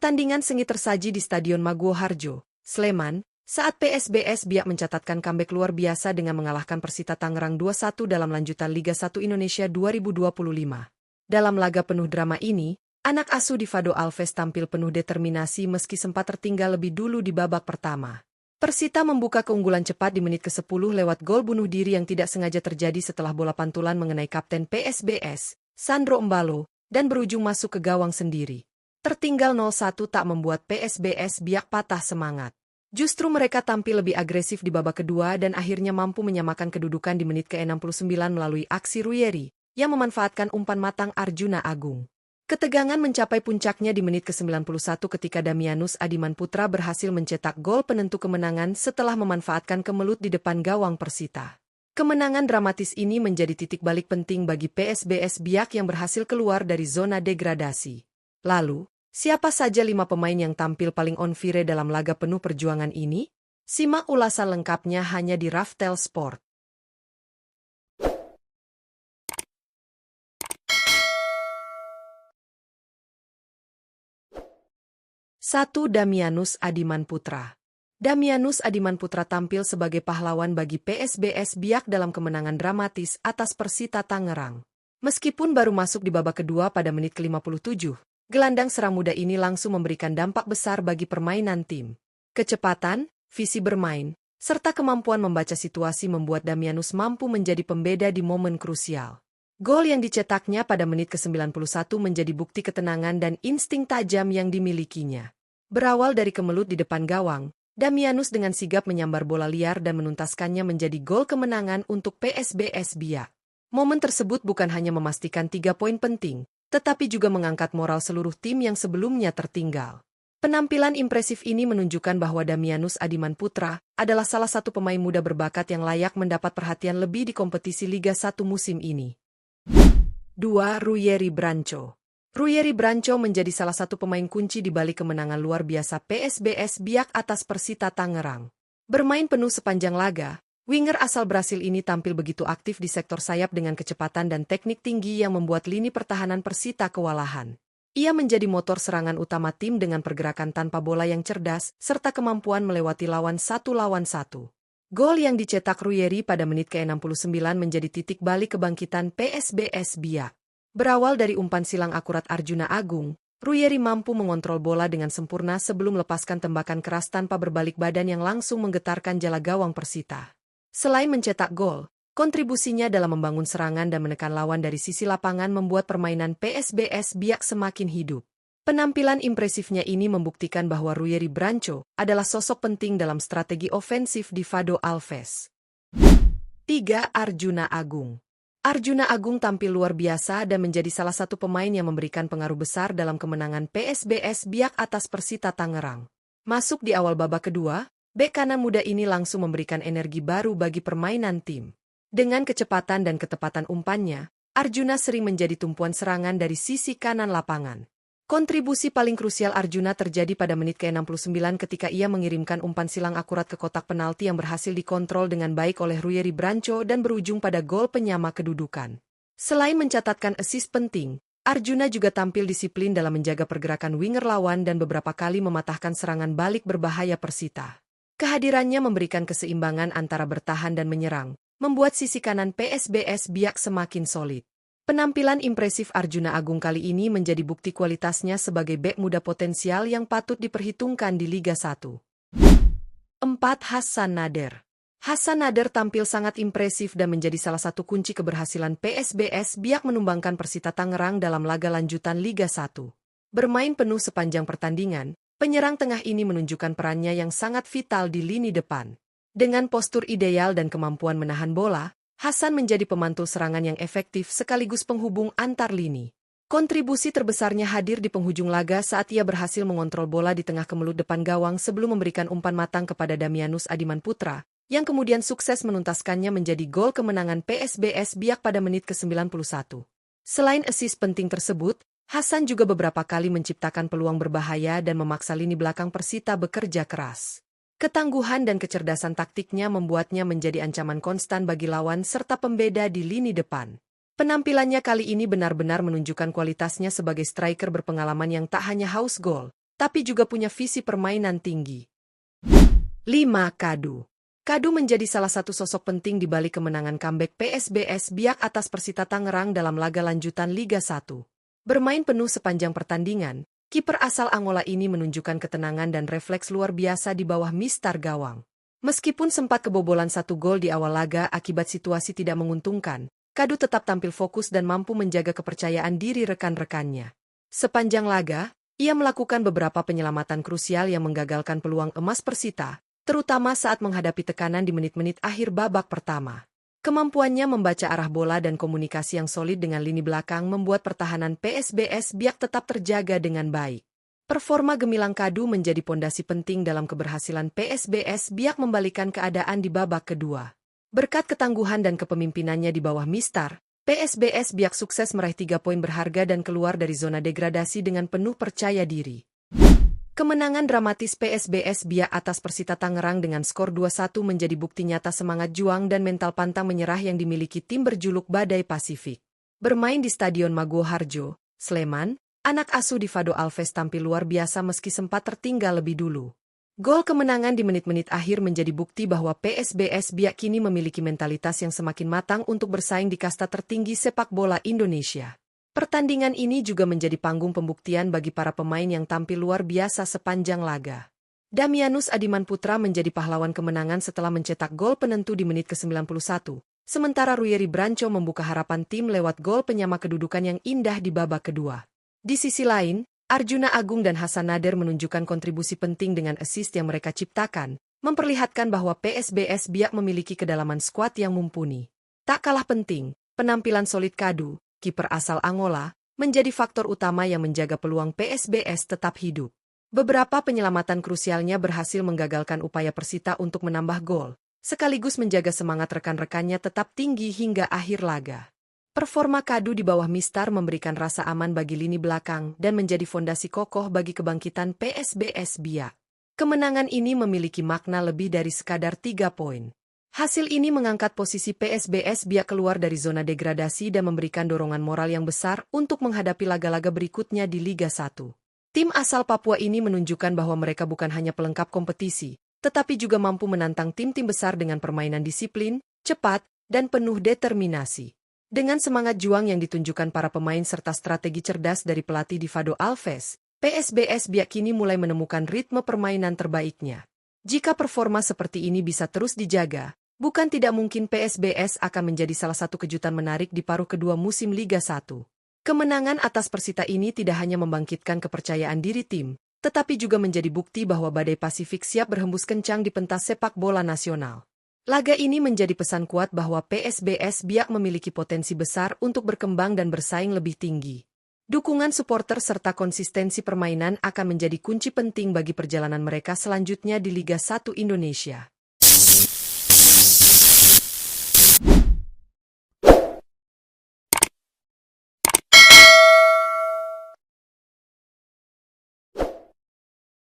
Pertandingan sengit tersaji di Stadion Maguwoharjo, Sleman, saat PSBS Biak mencatatkan comeback luar biasa dengan mengalahkan Persita Tangerang 2-1 dalam lanjutan Liga 1 Indonesia 2025. Dalam laga penuh drama ini, anak asuh Fado Alves tampil penuh determinasi meski sempat tertinggal lebih dulu di babak pertama. Persita membuka keunggulan cepat di menit ke-10 lewat gol bunuh diri yang tidak sengaja terjadi setelah bola pantulan mengenai kapten PSBS, Sandro Embalo, dan berujung masuk ke gawang sendiri. Tertinggal 0-1 tak membuat PSBS Biak patah semangat. Justru mereka tampil lebih agresif di babak kedua dan akhirnya mampu menyamakan kedudukan di menit ke-69 melalui aksi Ruyeri, yang memanfaatkan umpan matang Arjuna Agung. Ketegangan mencapai puncaknya di menit ke-91 ketika Damianus Adimanputra berhasil mencetak gol penentu kemenangan setelah memanfaatkan kemelut di depan gawang Persita. Kemenangan dramatis ini menjadi titik balik penting bagi PSBS Biak yang berhasil keluar dari zona degradasi. Lalu, siapa saja 5 pemain yang tampil paling on fire dalam laga penuh perjuangan ini? Simak ulasan lengkapnya hanya di Raftel Sport. Satu, Damianus Adimanputra. Damianus Adimanputra tampil sebagai pahlawan bagi PSBS Biak dalam kemenangan dramatis atas Persita Tangerang. Meskipun baru masuk di babak kedua pada menit ke-57, gelandang serang muda ini langsung memberikan dampak besar bagi permainan tim. Kecepatan, visi bermain, serta kemampuan membaca situasi membuat Damianus mampu menjadi pembeda di momen krusial. Gol yang dicetaknya pada menit ke-91 menjadi bukti ketenangan dan insting tajam yang dimilikinya. Berawal dari kemelut di depan gawang, Damianus dengan sigap menyambar bola liar dan menuntaskannya menjadi gol kemenangan untuk PSBS Biak. Momen tersebut bukan hanya memastikan 3 poin penting, tetapi juga mengangkat moral seluruh tim yang sebelumnya tertinggal. Penampilan impresif ini menunjukkan bahwa Damianus Adimanputra adalah salah satu pemain muda berbakat yang layak mendapat perhatian lebih di kompetisi Liga 1 musim ini. 2. Ruyeri Branco. Ruyeri Branco menjadi salah satu pemain kunci di balik kemenangan luar biasa PSBS Biak atas Persita Tangerang. Bermain penuh sepanjang laga, winger asal Brasil ini tampil begitu aktif di sektor sayap dengan kecepatan dan teknik tinggi yang membuat lini pertahanan Persita kewalahan. Ia menjadi motor serangan utama tim dengan pergerakan tanpa bola yang cerdas, serta kemampuan melewati lawan 1 lawan 1. Gol yang dicetak Ruyeri pada menit ke-69 menjadi titik balik kebangkitan PSBS Biak. Berawal dari umpan silang akurat Arjuna Agung, Ruyeri mampu mengontrol bola dengan sempurna sebelum melepaskan tembakan keras tanpa berbalik badan yang langsung menggetarkan jala gawang Persita. Selain mencetak gol, kontribusinya dalam membangun serangan dan menekan lawan dari sisi lapangan membuat permainan PSBS Biak semakin hidup. Penampilan impresifnya ini membuktikan bahwa Ruyeri Branco adalah sosok penting dalam strategi ofensif di Fado Alves. 3. Arjuna Agung. Arjuna Agung tampil luar biasa dan menjadi salah satu pemain yang memberikan pengaruh besar dalam kemenangan PSBS Biak atas Persita Tangerang. Masuk di awal babak kedua, bek kanan muda ini langsung memberikan energi baru bagi permainan tim. Dengan kecepatan dan ketepatan umpannya, Arjuna sering menjadi tumpuan serangan dari sisi kanan lapangan. Kontribusi paling krusial Arjuna terjadi pada menit ke-69 ketika ia mengirimkan umpan silang akurat ke kotak penalti yang berhasil dikontrol dengan baik oleh Ruyeri Branco dan berujung pada gol penyama kedudukan. Selain mencatatkan assist penting, Arjuna juga tampil disiplin dalam menjaga pergerakan winger lawan dan beberapa kali mematahkan serangan balik berbahaya Persita. Kehadirannya memberikan keseimbangan antara bertahan dan menyerang, membuat sisi kanan PSBS Biak semakin solid. Penampilan impresif Arjuna Agung kali ini menjadi bukti kualitasnya sebagai bek muda potensial yang patut diperhitungkan di Liga 1. 4. Hassan Nader. Hassan Nader tampil sangat impresif dan menjadi salah satu kunci keberhasilan PSBS Biak menumbangkan Persita Tangerang dalam laga lanjutan Liga 1. Bermain penuh sepanjang pertandingan, penyerang tengah ini menunjukkan perannya yang sangat vital di lini depan. Dengan postur ideal dan kemampuan menahan bola, Hassan menjadi pemantul serangan yang efektif sekaligus penghubung antar lini. Kontribusi terbesarnya hadir di penghujung laga saat ia berhasil mengontrol bola di tengah kemelut depan gawang sebelum memberikan umpan matang kepada Damianus Adimanputra, yang kemudian sukses menuntaskannya menjadi gol kemenangan PSBS Biak pada menit ke-91. Selain assist penting tersebut, Hassan juga beberapa kali menciptakan peluang berbahaya dan memaksa lini belakang Persita bekerja keras. Ketangguhan dan kecerdasan taktiknya membuatnya menjadi ancaman konstan bagi lawan serta pembeda di lini depan. Penampilannya kali ini benar-benar menunjukkan kualitasnya sebagai striker berpengalaman yang tak hanya haus gol, tapi juga punya visi permainan tinggi. 5. Kadu. Kadu menjadi salah satu sosok penting di balik kemenangan comeback PSBS Biak atas Persita Tangerang dalam laga lanjutan Liga 1. Bermain penuh sepanjang pertandingan, kiper asal Angola ini menunjukkan ketenangan dan refleks luar biasa di bawah mistar gawang. Meskipun sempat kebobolan 1 gol di awal laga akibat situasi tidak menguntungkan, Kadu tetap tampil fokus dan mampu menjaga kepercayaan diri rekan-rekannya. Sepanjang laga, ia melakukan beberapa penyelamatan krusial yang menggagalkan peluang emas Persita, terutama saat menghadapi tekanan di menit-menit akhir babak pertama. Kemampuannya membaca arah bola dan komunikasi yang solid dengan lini belakang membuat pertahanan PSBS Biak tetap terjaga dengan baik. Performa gemilang Kadu menjadi pondasi penting dalam keberhasilan PSBS Biak membalikan keadaan di babak kedua. Berkat ketangguhan dan kepemimpinannya di bawah mistar, PSBS Biak sukses meraih 3 poin berharga dan keluar dari zona degradasi dengan penuh percaya diri. Kemenangan dramatis PSBS Biak atas Persita Tangerang dengan skor 2-1 menjadi bukti nyata semangat juang dan mental pantang menyerah yang dimiliki tim berjuluk Badai Pasifik. Bermain di Stadion Maguwo Harjo, Sleman, anak asuh Divado Alves tampil luar biasa meski sempat tertinggal lebih dulu. Gol kemenangan di menit-menit akhir menjadi bukti bahwa PSBS Biak kini memiliki mentalitas yang semakin matang untuk bersaing di kasta tertinggi sepak bola Indonesia. Pertandingan ini juga menjadi panggung pembuktian bagi para pemain yang tampil luar biasa sepanjang laga. Damianus Adimanputra menjadi pahlawan kemenangan setelah mencetak gol penentu di menit ke-91, sementara Ruyeri Branco membuka harapan tim lewat gol penyama kedudukan yang indah di babak kedua. Di sisi lain, Arjuna Agung dan Hasan Nader menunjukkan kontribusi penting dengan assist yang mereka ciptakan, memperlihatkan bahwa PSBS Biak memiliki kedalaman skuad yang mumpuni. Tak kalah penting, penampilan solid Kadu, kiper asal Angola, menjadi faktor utama yang menjaga peluang PSBS tetap hidup. Beberapa penyelamatan krusialnya berhasil menggagalkan upaya Persita untuk menambah gol, sekaligus menjaga semangat rekan-rekannya tetap tinggi hingga akhir laga. Performa Kadu di bawah mistar memberikan rasa aman bagi lini belakang dan menjadi fondasi kokoh bagi kebangkitan PSBS Biak. Kemenangan ini memiliki makna lebih dari sekadar 3 poin. Hasil ini mengangkat posisi PSBS Biak keluar dari zona degradasi dan memberikan dorongan moral yang besar untuk menghadapi laga-laga berikutnya di Liga 1. Tim asal Papua ini menunjukkan bahwa mereka bukan hanya pelengkap kompetisi, tetapi juga mampu menantang tim-tim besar dengan permainan disiplin, cepat, dan penuh determinasi. Dengan semangat juang yang ditunjukkan para pemain serta strategi cerdas dari pelatih Divado Alves, PSBS Biak kini mulai menemukan ritme permainan terbaiknya. Jika performa seperti ini bisa terus dijaga, bukan tidak mungkin PSBS akan menjadi salah satu kejutan menarik di paruh kedua musim Liga 1. Kemenangan atas Persita ini tidak hanya membangkitkan kepercayaan diri tim, tetapi juga menjadi bukti bahwa Badai Pasifik siap berhembus kencang di pentas sepak bola nasional. Laga ini menjadi pesan kuat bahwa PSBS Biak memiliki potensi besar untuk berkembang dan bersaing lebih tinggi. Dukungan supporter serta konsistensi permainan akan menjadi kunci penting bagi perjalanan mereka selanjutnya di Liga 1 Indonesia.